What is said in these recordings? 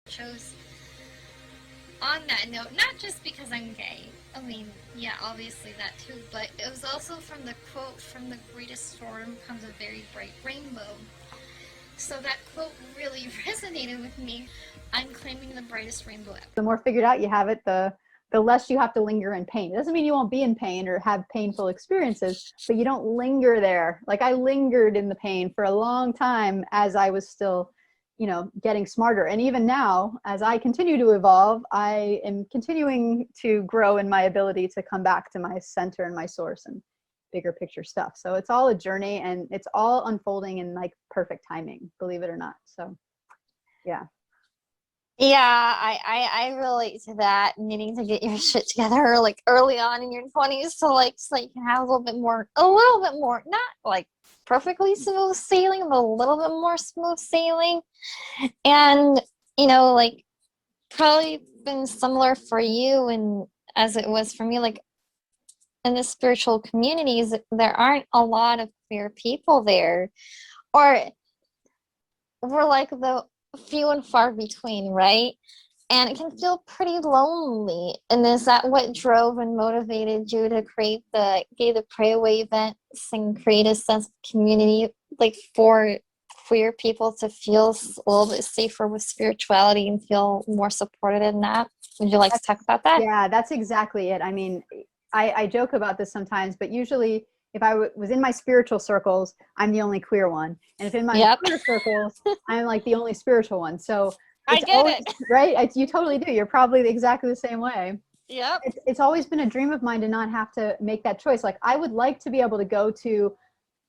chose on that note, not just because I'm gay. I mean, yeah, obviously that too, but it was also from the quote, "From the greatest storm comes a very bright rainbow." So that quote really resonated with me. I'm claiming the brightest rainbow ever. The more figured out you have it, the less you have to linger in pain. It doesn't mean you won't be in pain or have painful experiences, but you don't linger there. Like, I lingered in the pain for a long time as I was still, getting smarter. And even now, as I continue to evolve, I am continuing to grow in my ability to come back to my center and my source and bigger picture stuff. So it's all a journey, and it's all unfolding in like perfect timing, believe it or not. So yeah. Yeah, I relate to that, needing to get your shit together like early on in your 20s, so you can have a little bit more, not like perfectly smooth sailing, but a little bit more smooth sailing. And like, probably been similar for you and as it was for me, like in the spiritual communities, there aren't a lot of queer people there, or we're like the few and far between, right? And it can feel pretty lonely. And is that what drove and motivated you to create the Gay the Pray Away events and create a sense of community, like for queer people to feel a little bit safer with spirituality and feel more supported in that? Would you like to talk about that? Yeah, that's exactly it. I mean, I joke about this sometimes, but usually if I was in my spiritual circles, I'm the only queer one. And if in my Yep. queer circles, I'm like the only spiritual one. So I it's get always, it. right? You totally do. You're probably exactly the same way. Yep. It's always been a dream of mine to not have to make that choice. Like, I would like to be able to go to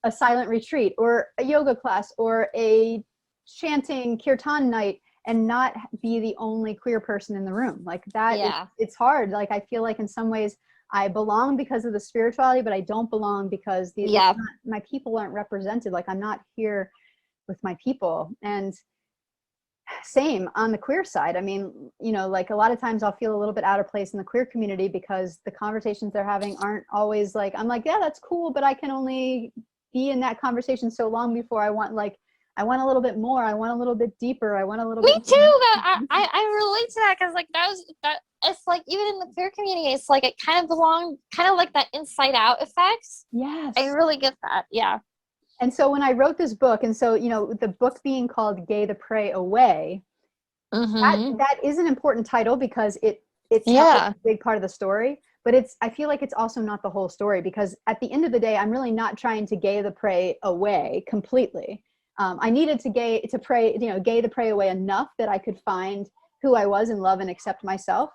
a silent retreat or a yoga class or a chanting kirtan night and not be the only queer person in the room. Like that, Yeah. it's hard. Like, I feel like in some ways I belong because of the spirituality, but I don't belong because Yeah. my people aren't represented. Like, I'm not here with my people. And same on the queer side. I mean, like, a lot of times I'll feel a little bit out of place in the queer community because the conversations they're having aren't always like, I'm like, yeah, that's cool, but I can only be in that conversation so long before I want a little bit more. I want a little bit deeper. I want a little Me bit too. more. I relate to that because like that it's like even in the queer community, it's like it kind of belong, kind of like that inside out effect. I Yes. really get that. Yeah. And so when I wrote this book, and so, the book being called Gay the Pray Away, Mm-hmm. that is an important title because it tells Yeah. a big part of the story, but I feel like it's also not the whole story, because at the end of the day, I'm really not trying to gay the prey away completely. I needed to gay the prey away enough that I could find who I was and love and accept myself.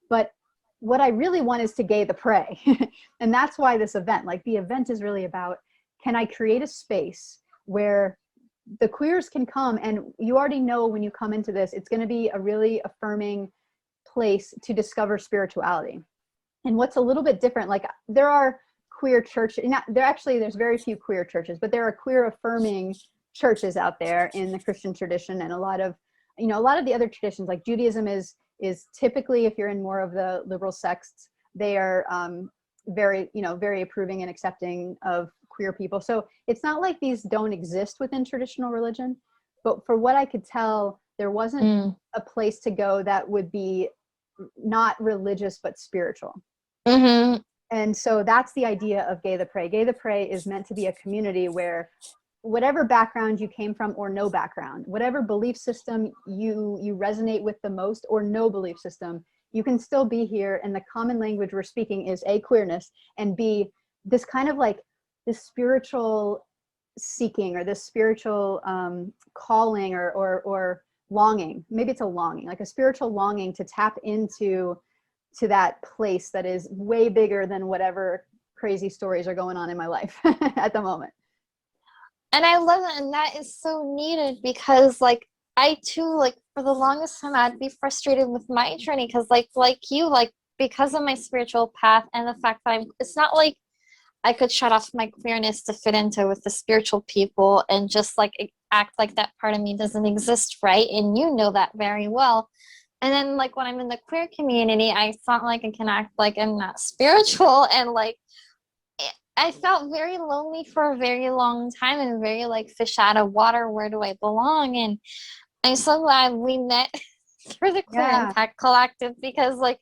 But what I really want is to gay the prey. And that's why this event, like, the event is really about, can I create a space where the queers can come, and you already know when you come into this, it's going to be a really affirming place to discover spirituality. And what's a little bit different, like, there are queer churches, there's very few queer churches, but there are queer affirming churches out there in the Christian tradition, and a lot of the other traditions, like Judaism is typically, if you're in more of the liberal sects, they are very approving and accepting of queer people. So it's not like these don't exist within traditional religion, but for what I could tell, there wasn't a place to go that would be not religious but spiritual. Mm-hmm. And so that's the idea of Gay the Pray. Gay the Pray is meant to be a community where, whatever background you came from or no background, whatever belief system you resonate with the most or no belief system, you can still be here. And the common language we're speaking is A, queerness, and B, this kind of like this spiritual seeking, or this spiritual calling, or longing. Maybe it's a longing, like a spiritual longing to tap into that place that is way bigger than whatever crazy stories are going on in my life at the moment. And I love it, and that is so needed because like I too, like for the longest time I'd be frustrated with my journey because like you, like because of my spiritual path and the fact that it's not like I could shut off my queerness to fit into with the spiritual people and just like act like that part of me doesn't exist, right? And you know that very well. And then like when I'm in the queer community, I felt like I can act like I'm not spiritual, and like I felt very lonely for a very long time and very like fish out of water. Where do I belong? And I'm so glad we met for the Queer Yeah. Impact Collective, because like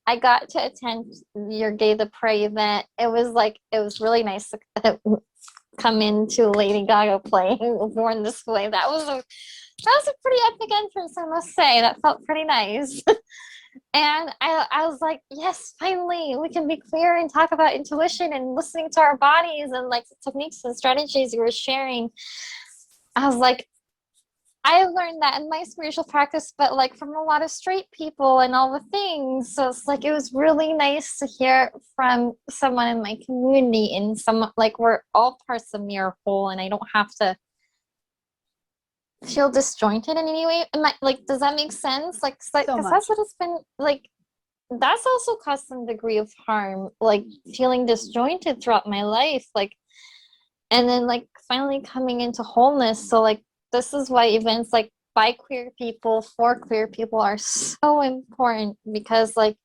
I got to attend your Gay the Prey event. It was really nice to come into Lady Gaga playing Born This Way. That was a pretty epic entrance, I must say. That felt pretty nice. And I was like, yes, finally, we can be queer and talk about intuition and listening to our bodies and like the techniques and strategies you were sharing. I was like, I learned that in my spiritual practice, but like from a lot of straight people and all the things. So it's like, it was really nice to hear from someone in my community, and some, like, we're all parts of Mirror Whole, and I don't have to feel disjointed in any way. Am I, like, does that make sense? Like, So because much. that's what it's been like. That's also caused some degree of harm, like feeling disjointed throughout my life, like, and then like finally coming into wholeness. So like, this is why events like by queer people for queer people are so important, because like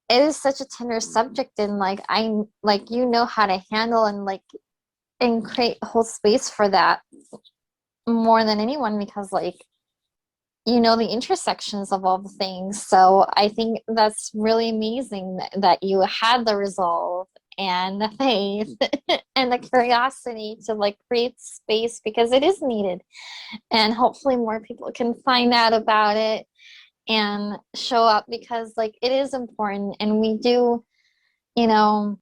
it is such a tender subject, and like I like, you know how to handle and like and create a whole space for that more than anyone, because like, you know, the intersections of all the things. So I think that's really amazing that you had the resolve and the faith and the curiosity to like create space, because it is needed, and hopefully more people can find out about it and show up, because like it is important, and we do, you know,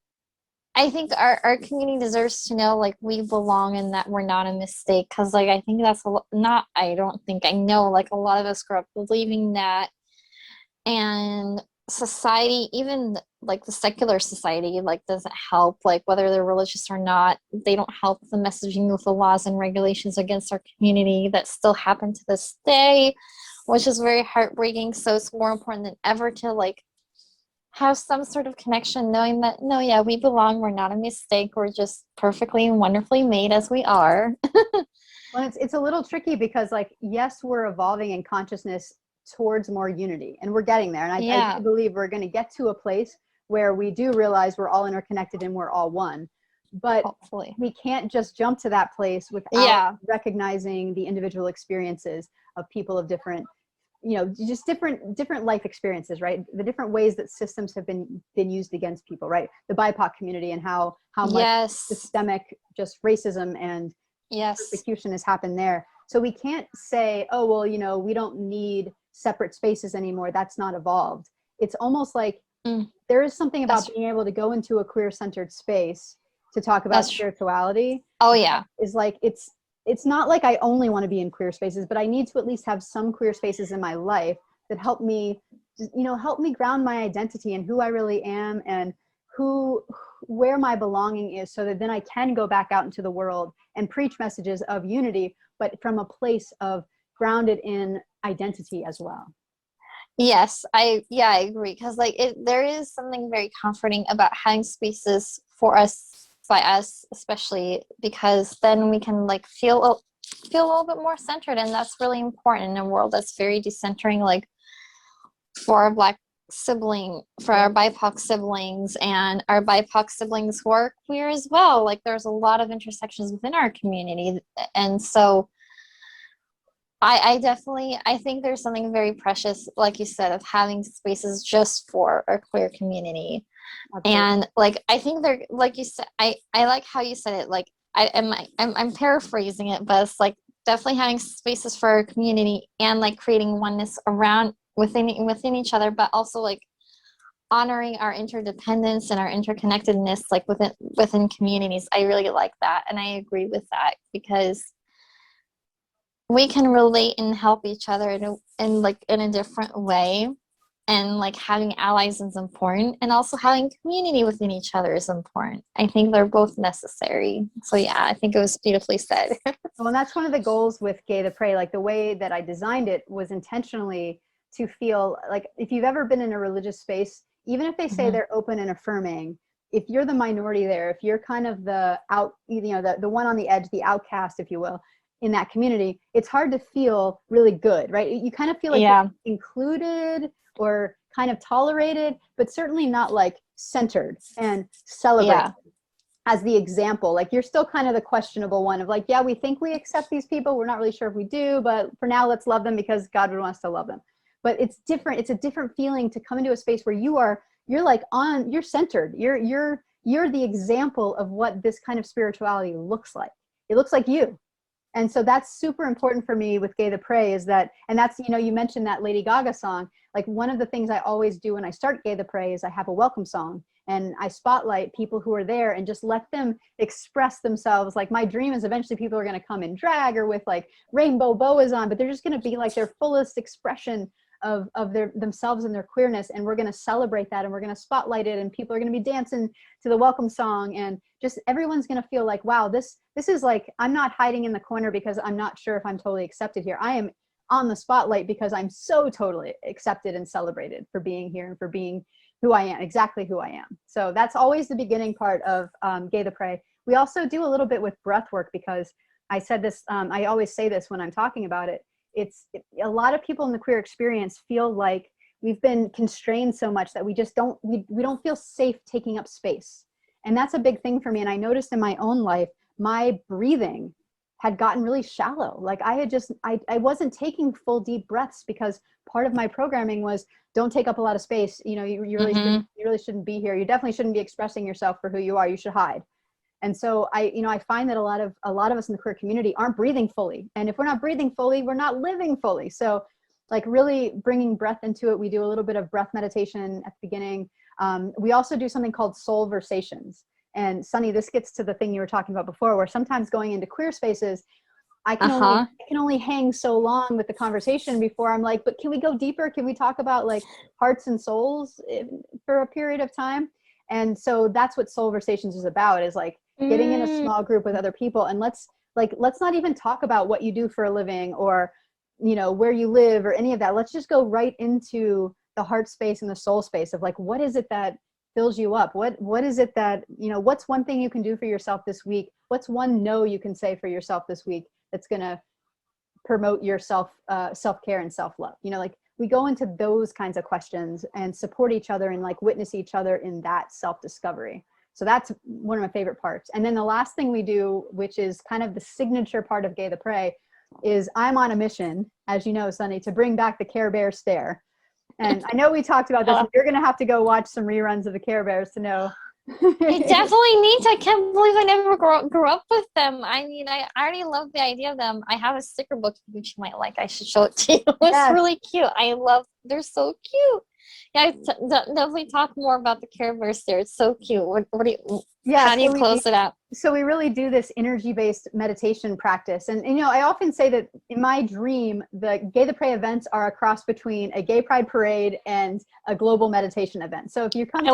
I think our community deserves to know like we belong and that we're not a mistake, because like I think that's not, I don't think, I know like a lot of us grew up believing that, and society, even like the secular society, like doesn't help, like whether they're religious or not, they don't help the messaging with the laws and regulations against our community that still happen to this day, which is very heartbreaking. So it's more important than ever to like have some sort of connection, knowing that no, yeah, we belong, we're not a mistake, we're just perfectly and wonderfully made as we are. Well, it's a little tricky because, like, yes, we're evolving in consciousness towards more unity, and we're getting there. And I do believe we're going to get to a place where we do realize we're all interconnected and we're all one. But Hopefully we can't just jump to that place without recognizing the individual experiences of people of different, you know, just different life experiences, right? The different ways that systems have been used against people, right? The BIPOC community, and how much systemic just racism and persecution has happened there. So we can't say, oh, well, you know, we don't need separate spaces anymore. That's not evolved. It's almost like there is something about being able to go into a queer-centered space to talk about spirituality. Oh yeah. Is like, it's not like I only want to be in queer spaces, but I need to at least have some queer spaces in my life that help me, you know, help me ground my identity and who I really am, and where my belonging is, so that then I can go back out into the world and preach messages of unity, but from a place of grounded in identity as well. Yes, I agree, because like there is something very comforting about having spaces for us, by us especially, because then we can like feel a little bit more centered, and that's really important in a world that's very decentering, like for our Black sibling, for our BIPOC siblings, and our BIPOC siblings who are queer as well. Like there's a lot of intersections within our community, and so I definitely, I think there's something very precious, like you said, of having spaces just for our queer community. Absolutely. And like I think they're, like you said, I like how you said it, like I'm paraphrasing it, but it's like definitely having spaces for our community and like creating oneness around within each other, but also like honoring our interdependence and our interconnectedness, like within communities. I really like that, and I agree with that, because we can relate and help each other in a different way, and like having allies is important, and also having community within each other is important. I think they're both necessary. So yeah, I think it was beautifully said. Well, and that's one of the goals with Gay the Prey. Like the way that I designed it was intentionally to feel like, if you've ever been in a religious space, even if they say they're open and affirming, if you're the minority there, if you're kind of the the one on the edge, the outcast, if you will, in that community, it's hard to feel really good, right? You kind of feel like you're included or kind of tolerated, but certainly not like centered and celebrated. as the example. Like, you're still kind of the questionable one of like, yeah, we think we accept these people, we're not really sure if we do, but for now let's love them because God would want us to love them. But it's different. It's a different feeling to come into a space where you're centered. You're the example of what this kind of spirituality looks like. It looks like you. And so that's super important for me with Gay the Prey, is that, and that's, you know, you mentioned that Lady Gaga song. Like, one of the things I always do when I start Gay the Prey is I have a welcome song, and I spotlight people who are there and just let them express themselves. Like, my dream is eventually people are going to come in drag or with like rainbow boas on, but they're just going to be like their fullest expression of themselves and their queerness, and we're going to celebrate that, and we're going to spotlight it, and people are going to be dancing to the welcome song, and just everyone's going to feel like, wow, this is like, I'm not hiding in the corner because I'm not sure if I'm totally accepted here. I am on the spotlight because I'm so totally accepted and celebrated for being here and for being who I am, exactly who I am. So that's always the beginning part of Gay the Prey. We also do a little bit with breath work, because I said this, I always say this when I'm talking about it. A lot of people in the queer experience feel like we've been constrained so much that we just don't feel safe taking up space. And that's a big thing for me. And I noticed in my own life, my breathing had gotten really shallow. Like, I wasn't taking full deep breaths, because part of my programming was, don't take up a lot of space. You know, you really shouldn't be here. You definitely shouldn't be expressing yourself for who you are. You should hide. And so I find that a lot of us in the queer community aren't breathing fully. And if we're not breathing fully, we're not living fully. So, like, really bringing breath into it. We do a little bit of breath meditation at the beginning. We also do something called soul versations. And Sunny, this gets to the thing you were talking about before, where sometimes going into queer spaces, I can only hang so long with the conversation before I'm like, but can we go deeper? Can we talk about like hearts and souls for a period of time? And so that's what Soul Versations is about, is like getting in a small group with other people, and let's not even talk about what you do for a living or, you know, where you live or any of that. Let's just go right into the heart space and the soul space of like, what is it that fills you up? What is it that, you know, what's one thing you can do for yourself this week? What's one no you can say for yourself this week that's going to promote your self-care and self-love? You know, like, we go into those kinds of questions and support each other and like witness each other in that self-discovery. So that's one of my favorite parts. And then the last thing we do, which is kind of the signature part of Gay the Prey, is I'm on a mission, as you know, Sunny, to bring back the Care Bear stare. And I know we talked about this, and you're going to have to go watch some reruns of the Care Bears to know. I definitely need to. I can't believe I never grew up with them. I mean, I already love the idea of them. I have a sticker book which you might like. I should show it to you. It's really cute. They're so cute. Yeah, definitely talk more about the Care Bears there. It's so cute. How do you close it out? So we really do this energy-based meditation practice. And, you know, I often say that in my dream, the Gay the Prey events are a cross between a gay pride parade and a global meditation event. So if you come to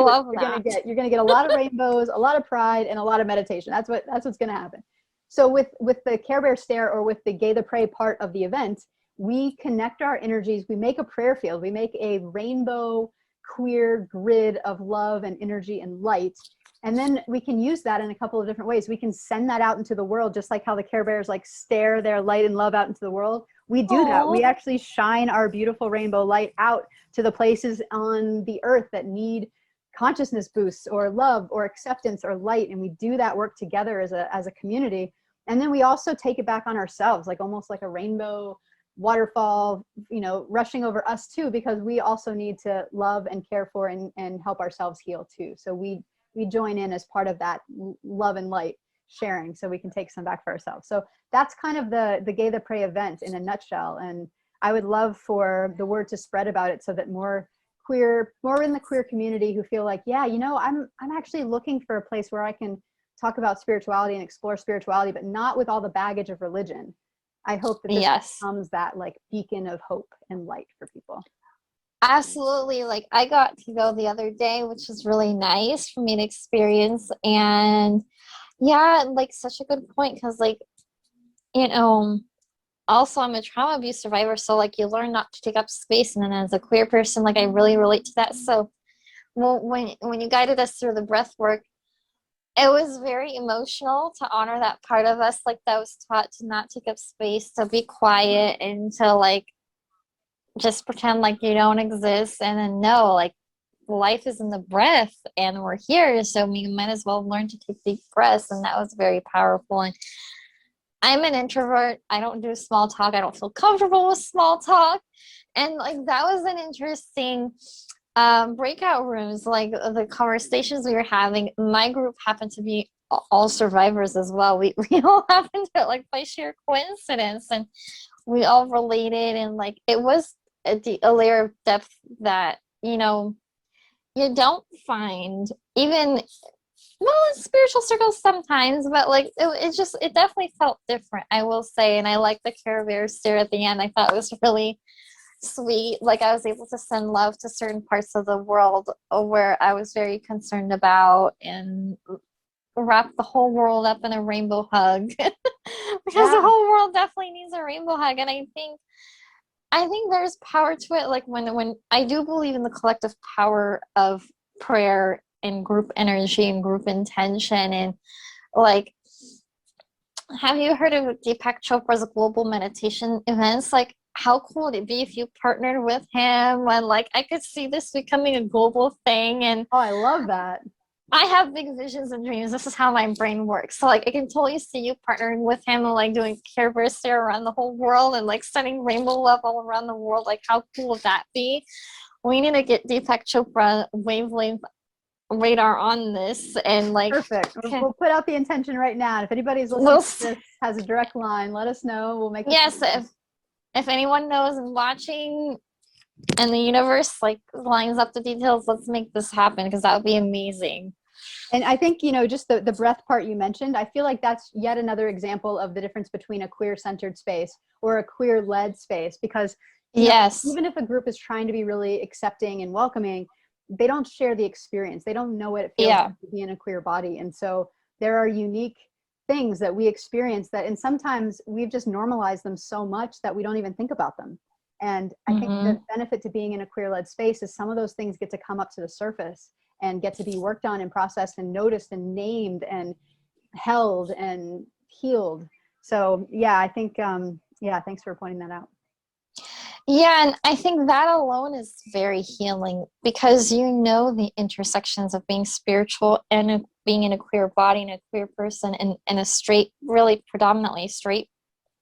it, you're gonna get a lot of rainbows, a lot of pride, and a lot of meditation. That's what's gonna happen. So with the Care Bear stare, or with the Gay the Prey part of the event, we connect our energies. We make a prayer field. We make a rainbow queer grid of love and energy and light. And then we can use that in a couple of different ways. We can send that out into the world, just like how the Care Bears like stare their light and love out into the world. We do that. We actually shine our beautiful rainbow light out to the places on the earth that need consciousness boosts or love or acceptance or light. And we do that work together as a community. And then we also take it back on ourselves, like almost like a rainbow waterfall, you know, rushing over us too, because we also need to love and care for and help ourselves heal too. So we join in as part of that love and light sharing, so we can take some back for ourselves. So that's kind of the Gay the Prey event in a nutshell. And I would love for the word to spread about it, so that more in the queer community who feel like, yeah, you know, I'm actually looking for a place where I can talk about spirituality and explore spirituality, but not with all the baggage of religion. I hope that this becomes that like beacon of hope and light for people. Absolutely. Like, I got to go the other day, which was really nice for me to experience. And yeah, like, such a good point, because like, you know, also I'm a trauma abuse survivor, so like, you learn not to take up space. And then as a queer person, like, I really relate to that. So when you guided us through the breath work, it was very emotional to honor that part of us, like, that was taught to not take up space, to be quiet, and to like just pretend like you don't exist. And then no, like, life is in the breath, and we're here, so we might as well learn to take deep breaths. And that was very powerful. And I'm an introvert. I don't do small talk. I don't feel comfortable with small talk. And like that was an interesting breakout rooms, like the conversations we were having. My group happened to be all survivors as well. We all happened to, like, by sheer coincidence, and we all related, and like it was a layer of depth that, you know, you don't find even, well, in spiritual circles sometimes, but like it definitely felt different, I will say. And I like the Care Bear stare at the end. I thought it was really sweet. Like I was able to send love to certain parts of the world where I was very concerned about, and wrap the whole world up in a rainbow hug because the whole world definitely needs a rainbow hug. And I think there's power to it. Like when I do believe in the collective power of prayer and group energy and group intention. And like, have you heard of Deepak Chopra's global meditation events? Like, how cool would it be if you partnered with him? And like, I could see this becoming a global thing. And Oh, I love that. I have big visions and dreams. This is how my brain works. So like, I can totally see you partnering with him and like doing Care Bear stare around the whole world and like sending rainbow love all around the world. Like, how cool would that be? We need to get Deepak Chopra wavelength radar on this, and like, Perfect. okay. We'll put out the intention right now. And if anybody's listening to this, has a direct line, let us know. We'll make it. Yes, if anyone knows and watching, and the universe like lines up the details, let's make this happen, because that would be amazing. And I think, you know, just the breath part you mentioned, I feel like that's yet another example of the difference between a queer-centered space or a queer-led space, because yes, even if a group is trying to be really accepting and welcoming, they don't share the experience. They don't know what it feels like to be in a queer body. And so there are unique things that we experience that, and sometimes we've just normalized them so much that we don't even think about them. And I think the benefit to being in a queer-led space is some of those things get to come up to the surface and get to be worked on and processed and noticed and named and held and healed. So yeah, I think, yeah, thanks for pointing that out. Yeah, and I think that alone is very healing, because you know the intersections of being spiritual and being in a queer body and a queer person and in a straight, really predominantly straight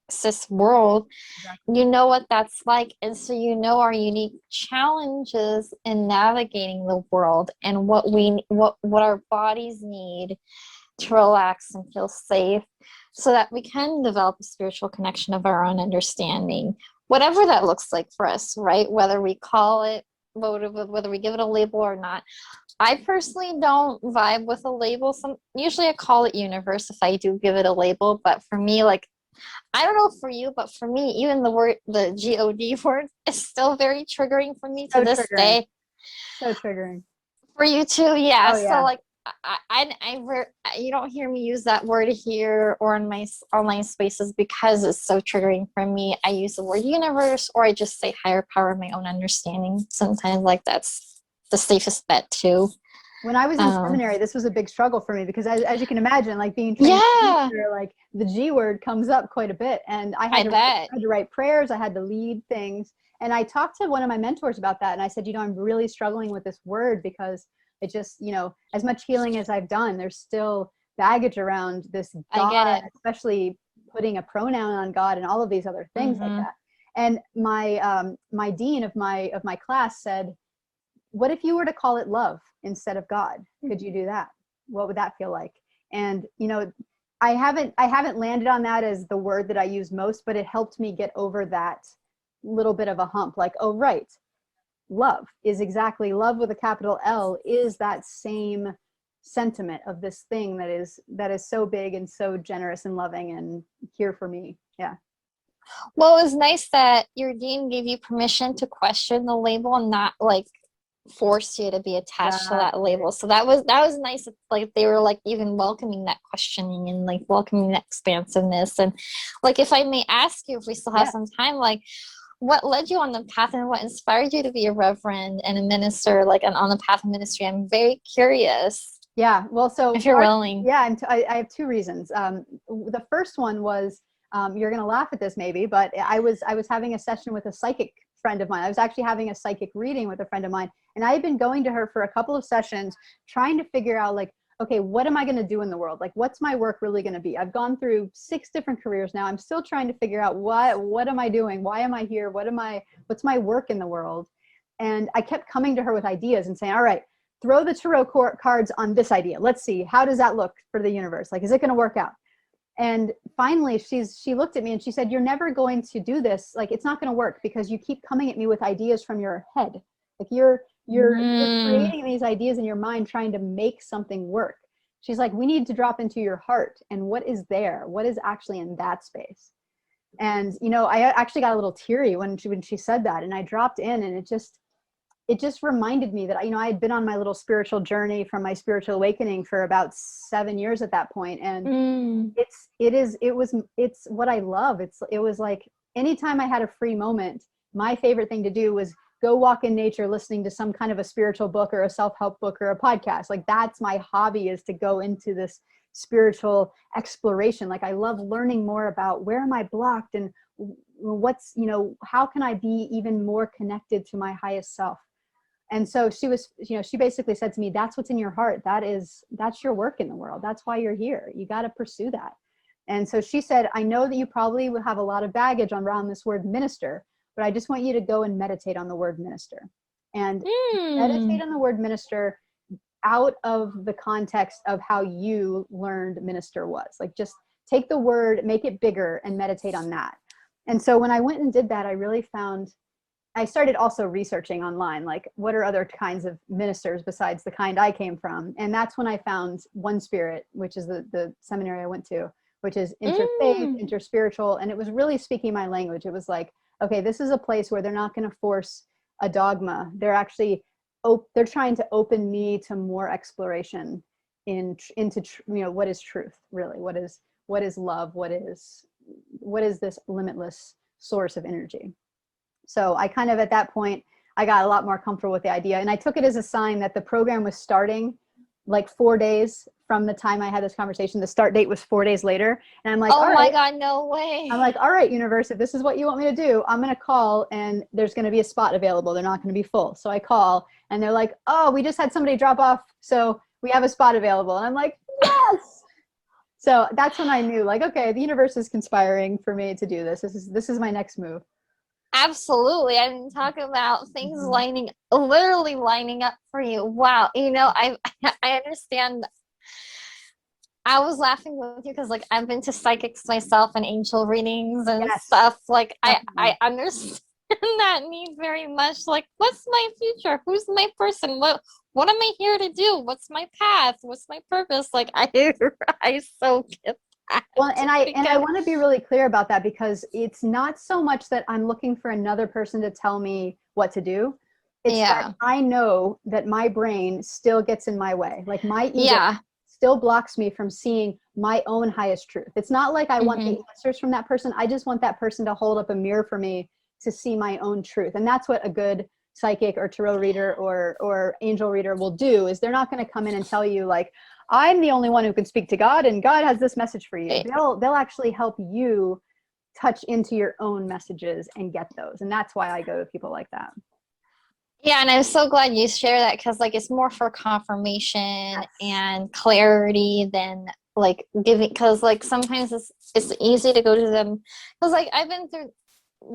cis world. Exactly. You know what that's like, and so you know our unique challenges in navigating the world and what our bodies need to relax and feel safe, so that we can develop a spiritual connection of our own understanding, whatever that looks like for us, right? Whether we call it, whether we give it a label or not. I personally don't vibe with a label. Usually I call it universe if I do give it a label, but for me, like, I don't know for you, but for me, even the God word is still very triggering for me to this day. So triggering. For you too, yeah. Oh, yeah. So like, you don't hear me use that word here or in my online spaces because it's so triggering for me. I use the word universe, or I just say higher power, my own understanding. Sometimes like that's the safest bet too. When I was in seminary, this was a big struggle for me, because as you can imagine, like being trained teacher, like the G word comes up quite a bit, and I had to write prayers, I had to lead things, and I talked to one of my mentors about that, and I said, you know, I'm really struggling with this word, because it just, you know, as much healing as I've done, there's still baggage around this God, especially putting a pronoun on God and all of these other things like that. And my my dean of my class said, what if you were to call it love instead of God? Could you do that? What would that feel like? And, you know, I haven't landed on that as the word that I use most, but it helped me get over that little bit of a hump. Like, oh, right. Love is exactly, love with a capital L is that same sentiment of this thing that is so big and so generous and loving and here for me. Yeah. Well, it was nice that your dean gave you permission to question the label and not like force you to be attached to that label. So that was nice. Like they were like even welcoming that questioning and like welcoming that expansiveness. And like, if I may ask you, if we still have some time, like, what led you on the path and what inspired you to be a reverend and a minister, like on the path of ministry? I'm very curious. Yeah, well, so if you're willing. Yeah, I have two reasons. The first one was, you're gonna laugh at this maybe, but I was having a session with a psychic friend of mine. I was actually having a psychic reading with a friend of mine, and I had been going to her for a couple of sessions trying to figure out, like, okay, what am I going to do in the world? Like, what's my work really going to be? I've gone through 6 different careers now. I'm still trying to figure out what am I doing? Why am I here? What's my work in the world? And I kept coming to her with ideas and saying, all right, throw the tarot cards on this idea. Let's see, how does that look for the universe? Like, is it going to work out? And finally, she looked at me and she said, you're never going to do this. Like, it's not going to work because you keep coming at me with ideas from your head. Like, you're creating these ideas in your mind, trying to make something work. She's like, we need to drop into your heart. And what is there? What is actually in that space? And, you know, I actually got a little teary when she said that, and I dropped in, and it just reminded me that, you know, I had been on my little spiritual journey from my spiritual awakening for about 7 years at that point. And it's what I love. It was like, anytime I had a free moment, my favorite thing to do was go walk in nature, listening to some kind of a spiritual book or a self-help book or a podcast. Like, that's my hobby, is to go into this spiritual exploration. Like, I love learning more about where am I blocked, and what's, you know, how can I be even more connected to my highest self? And so she was, you know, she basically said to me, that's what's in your heart. That's your work in the world. That's why you're here. You got to pursue that. And so she said, I know that you probably will have a lot of baggage around this word minister, but I just want you to go and meditate on the word minister, and meditate on the word minister out of the context of how you learned minister was. Like, just take the word, make it bigger, and meditate on that. And so when I went and did that, I really found, I started also researching online, like, what are other kinds of ministers besides the kind I came from? And that's when I found One Spirit, which is the seminary I went to, which is interfaith, interspiritual. And it was really speaking my language. It was like, okay, this is a place where they're not going to force a dogma. They're actually, they're trying to open me to more exploration into, you know, what is truth, really? What is love? What is this limitless source of energy? So I kind of, at that point, I got a lot more comfortable with the idea, and I took it as a sign that the program was starting like 4 days from the time I had this conversation. The start date was 4 days later. And I'm like, oh all my right. God, no way. I'm like, all right, universe, if this is what you want me to do, I'm going to call, and there's going to be a spot available. They're not going to be full. So I call, and they're like, oh, we just had somebody drop off, so we have a spot available. And I'm like, yes. So that's when I knew, like, okay, the universe is conspiring for me to do this. This is my next move. Absolutely. I mean, talk about things literally lining up for you. Wow. You know, I understand. I was laughing with you because, like, I've been to psychics myself and angel readings and stuff. Like, I understand that need very much. Like, what's my future? Who's my person? What am I here to do? What's my path? What's my purpose? Like, I so get that. Well, and I want to be really clear about that, because it's not so much that I'm looking for another person to tell me what to do. It's that I know that my brain still gets in my way. Like, my ego still blocks me from seeing my own highest truth. It's not like I want the answers from that person. I just want that person to hold up a mirror for me to see my own truth. And that's what a good psychic or tarot reader or angel reader will do, is they're not going to come in and tell you, like, I'm the only one who can speak to God, and God has this message for you. They'll actually help you touch into your own messages and get those. And that's why I go to people like that. Yeah, and I'm so glad you share that, because, like, it's more for confirmation and clarity than, like, giving, because, like, sometimes it's easy to go to them, because, like, I've been through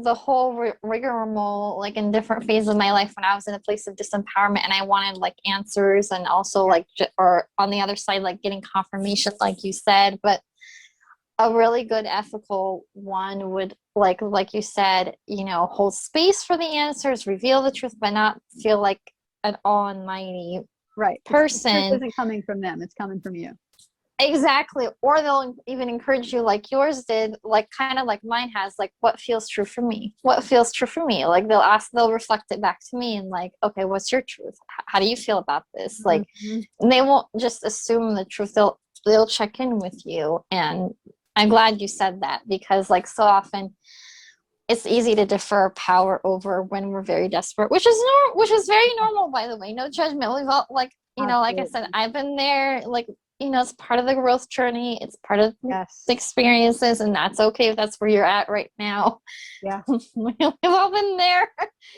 the whole rigmarole, like, in different phases of my life when I was in a place of disempowerment, and I wanted, like, answers, and also, like, or on the other side, like, getting confirmation, like you said. But a really good ethical one would, like you said, you know, hold space for the answers, reveal the truth, but not feel like an almighty person. The truth isn't coming from them, it's coming from you. Exactly. Or they'll even encourage you, like yours did, like, kind of like mine has, like, what feels true for me? What feels true for me? Like, they'll reflect it back to me, and, like, okay, what's your truth? How do you feel about this? Like, and they won't just assume the truth. They'll check in with you. And I'm glad you said that, because, like, so often it's easy to defer power over when we're very desperate, which is very normal, by the way. No judgment. We've all, like, you know, like I said, I've been there, like, you know, it's part of the growth journey. It's part of Yes. the experiences, and that's okay if that's where you're at right now. Yeah. We've all been there.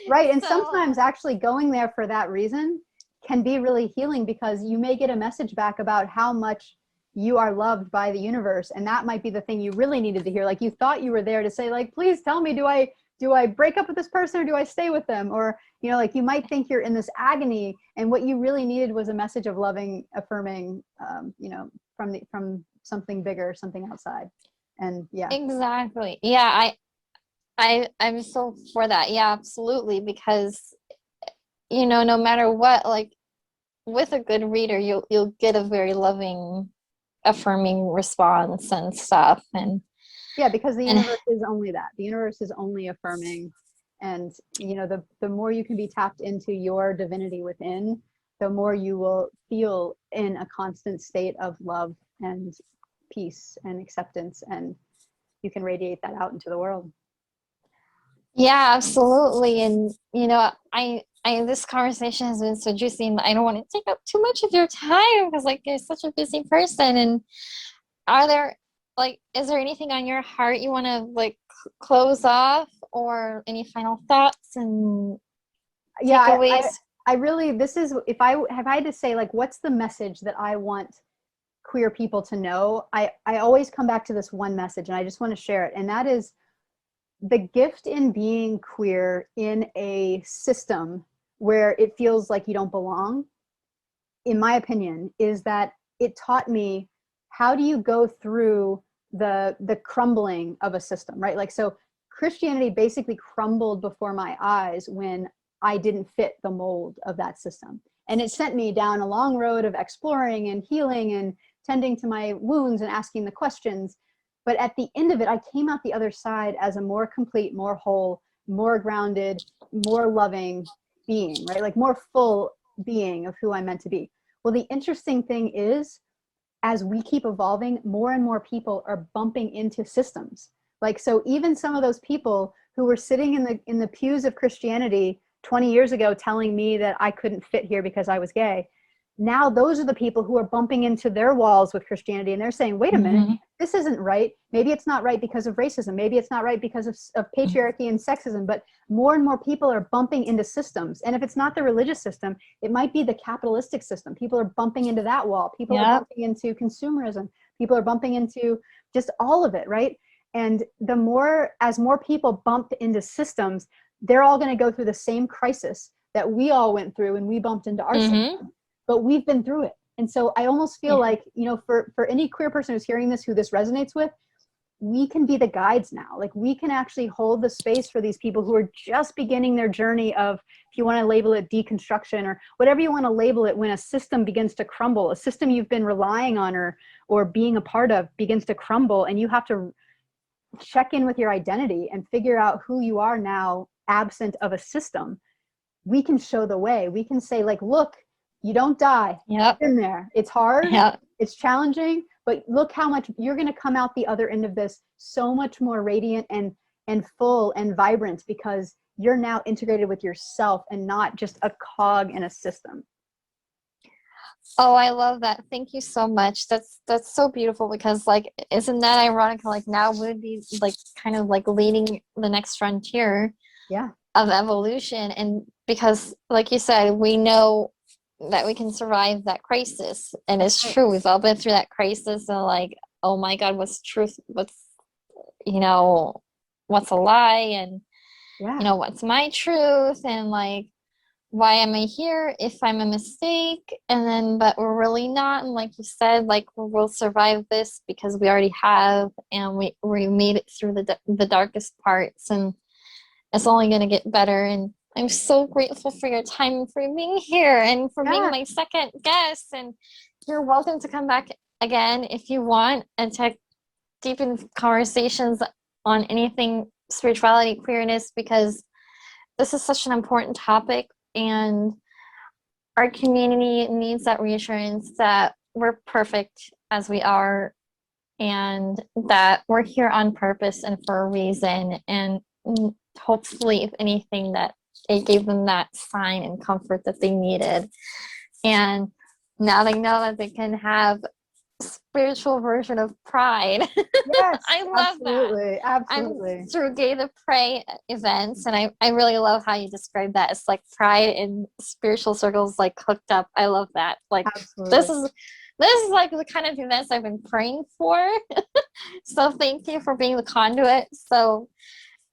Right. And So, sometimes actually going there for that reason can be really healing, because you may get a message back about how much you are loved by the universe. And that might be the thing you really needed to hear. Like, you thought you were there to say, like, please tell me, do I break up with this person, or do I stay with them? Or, you know, like, you might think you're in this agony, and what you really needed was a message of loving, affirming, you know, from something bigger, something outside. And yeah. exactly. Yeah, I'm so for that. Yeah, absolutely. Because, you know, no matter what, like with a good reader, you'll get a very loving, affirming response and stuff. And Yeah, because the and universe is only that. The universe is only affirming. And, you know, the more you can be tapped into your divinity within, the more you will feel in a constant state of love and peace and acceptance, and you can radiate that out into the world. yeah, absolutely. And you know, I this conversation has been so juicy, and I don't want to take up too much of your time because like you're such a busy person. And are there like is there anything on your heart you want to like close off, or any final thoughts and Yeah, takeaways? I really, this is, if I had to say, like, what's the message that I want queer people to know, I always come back to this one message, and I just want to share it. And that is, the gift in being queer in a system where it feels like you don't belong, in my opinion, is that it taught me, how do you go through the crumbling of a system, right? Like, so Christianity basically crumbled before my eyes when I didn't fit the mold of that system. And it sent me down a long road of exploring and healing and tending to my wounds and asking the questions. But at the end of it, I came out the other side as a more complete, more whole, more grounded, more loving being, right? Like, more full being of who I'm meant to be. Well, the interesting thing is, as we keep evolving, more and more people are bumping into systems. Like, so even some of those people who were sitting in the pews of Christianity 20 years ago telling me that I couldn't fit here because I was gay, now those are the people who are bumping into their walls with Christianity, and they're saying, wait a minute, this isn't right. Maybe it's not right because of racism. Maybe it's not right because of patriarchy and sexism, but more and more people are bumping into systems. And if it's not the religious system, it might be the capitalistic system. People are bumping into that wall. People are bumping into consumerism. People are bumping into just all of it, right? And as more people bump into systems, they're all going to go through the same crisis that we all went through when we bumped into our system. But we've been through it. And so I almost feel like, you know, for any queer person who's hearing this, who this resonates with, we can be the guides now. Like, we can actually hold the space for these people who are just beginning their journey of, if you want to label it deconstruction or whatever you want to label it, when a system begins to crumble, a system you've been relying on or being a part of begins to crumble, and you have to check in with your identity and figure out who you are now, absent of a system. We can show the way. We can say, like, look, you don't die. I've been there. It's hard. It's challenging, but look how much you're going to come out the other end of this so much more radiant and full and vibrant, because you're now integrated with yourself and not just a cog in a system. Oh, I love that. Thank you so much. That's so beautiful, because like, isn't that ironic? Like, now would be like kind of like leading the next frontier of evolution. And because like you said, we know that we can survive that crisis, and it's true, we've all been through that crisis, and like, oh my God, what's truth, what's, you know, what's a lie, and you know, what's my truth, and like, why am I here if I'm a mistake? And then, but we're really not. And like you said, like, we'll survive this because we already have, and we made it through the darkest parts, and it's only going to get better. And I'm so grateful for your time and for being here and for being my second guest. And you're welcome to come back again if you want, and to deepen conversations on anything spirituality, queerness, because this is such an important topic, and our community needs that reassurance that we're perfect as we are, and that we're here on purpose and for a reason. And hopefully, if anything, that it gave them that sign and comfort that they needed. And now they know that they can have spiritual version of pride. Yes, I love that. absolutely, I'm absolutely. through Gay the Prey events, and I really love how you describe that. It's like pride in spiritual circles, like hooked up. I love that. Like Absolutely. this is this is like the kind of events I've been praying for. So thank you for being the conduit. So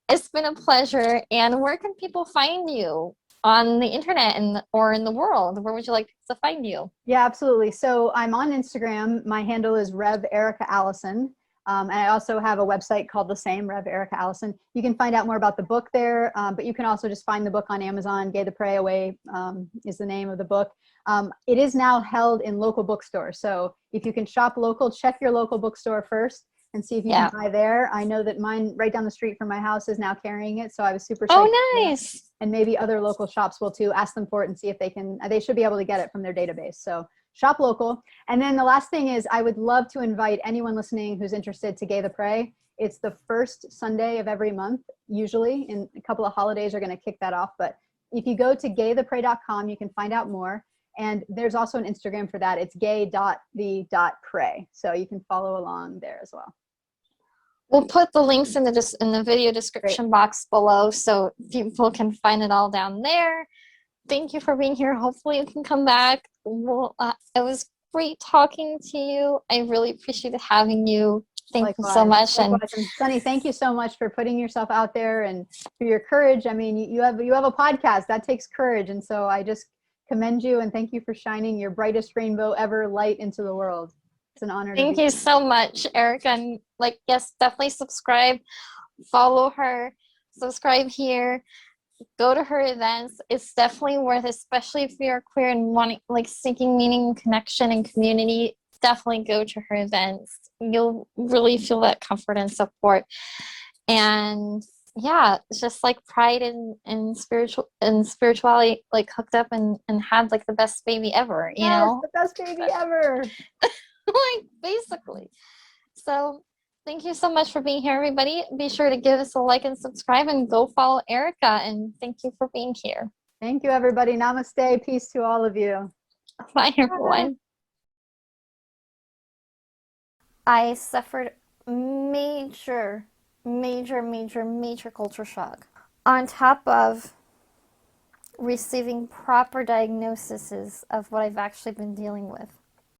it's been a pleasure. And where can people find you on the internet and or in the world? Where would you like people to find you? Yeah, absolutely. So I'm on Instagram. My handle is Rev Erika Allison. And I also have a website called the same, Rev Erika Allison. You can find out more about the book there, but you can also just find the book on Amazon. Gay the Prey Away is the name of the book. It is now held in local bookstores. So if you can shop local, check your local bookstore first and see if you can buy there. I know that mine right down the street from my house is now carrying it. So I was super psyched. Oh, nice. And maybe other local shops will too. Ask them for it and see if they can, they should be able to get it from their database. So shop local. And then the last thing is I would love to invite anyone listening who's interested to Gay the Prey. It's the first Sunday of every month, usually, and a couple of holidays are going to kick that off. But if you go to gaytheprey.com, you can find out more. And there's also an Instagram for that. It's gay.the.prey. So you can follow along there as well. We'll put the links in the video description box below so people can find it all down there. Thank you for being here. Hopefully you can come back. Well, it was great talking to you. I really appreciated having you. Thank you so much. And Sunny, thank you so much for putting yourself out there and for your courage. I mean, you have a podcast that takes courage. And so I just commend you and thank you for shining your brightest rainbow ever light into the world. It's an honor. Thank you so much, Erica. And yes, definitely subscribe, follow her, subscribe here, go to her events. It's definitely worth it, especially if you're queer and wanting, seeking meaning, connection, and community. Definitely go to her events. You'll really feel that comfort and support. And yeah, it's just like pride in spirituality, hooked up and had the best baby ever, you know? The best baby ever. Basically. So thank you so much for being here, everybody. Be sure to give us a like and subscribe and go follow Erica. And thank you for being here. Thank you, everybody. Namaste. Peace to all of you. Bye, everyone. I suffered major culture shock on top of receiving proper diagnoses of what I've actually been dealing with.